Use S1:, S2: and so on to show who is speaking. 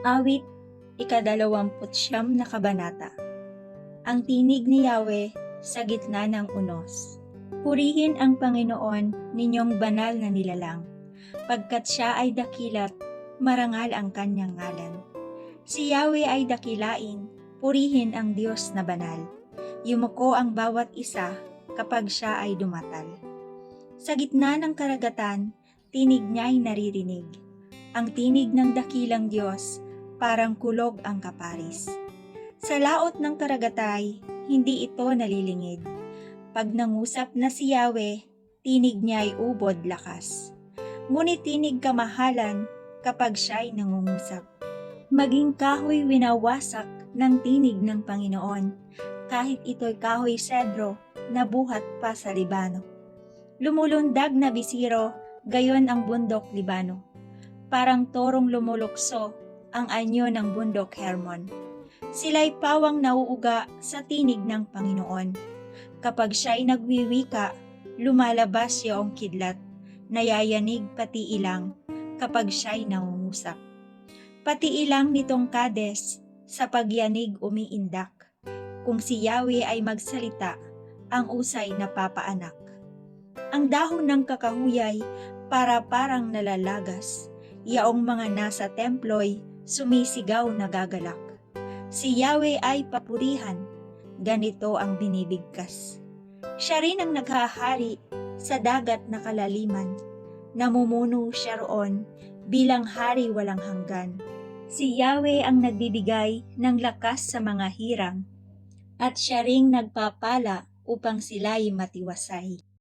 S1: Awit, ika-29 na kabanata. Ang tinig ni Yahweh sa gitna ng unos. Purihin ang Panginoon ninyong banal na nilalang, pagkat siya ay dakila't marangal ang kanyang ngalan. Si Yahweh ay dakilain, purihin ang Diyos na banal. Yumuko ang bawat isa kapag siya ay dumatal. Sa gitna ng karagatan, tinig niya'y naririnig. Ang tinig ng dakilang Diyos, parang kulog ang kaparis. Sa laot ng karagatay, hindi ito nalilingid. Pag nangusap na si Yahweh, tinig niya'y ubod lakas. Ngunit tinig kamahalan kapag siya'y nangungusap. Maging kahoy winawasak ng tinig ng Panginoon, kahit ito'y kahoy sedro na buhat pa sa Libano. Lumulundag na bisiro, gayon ang bundok Libano. Parang torong lumulukso ang anyo ng bundok Hermon. Sila'y pawang nauuga sa tinig ng Panginoon. Kapag siya'y nagwiwika, lumalabas yung kidlat, nayayanig pati ilang kapag siya'y nangungusap. Pati ilang nitong Kades sa pagyanig umiindak. Kung si Yahweh ay magsalita, ang usay napapaanak. Ang dahon ng kakahuyay parang nalalagas. Yaong mga nasa templo'y sumisigaw na gagalak. Si Yahweh ay papurihan, ganito ang binibigkas. Siya rin ang naghahari sa dagat na kalaliman. Namumuno siya roon bilang hari walang hanggan. Si Yahweh ang nagbibigay ng lakas sa mga hirang, at siya ring nagpapala upang sila'y matiwasay.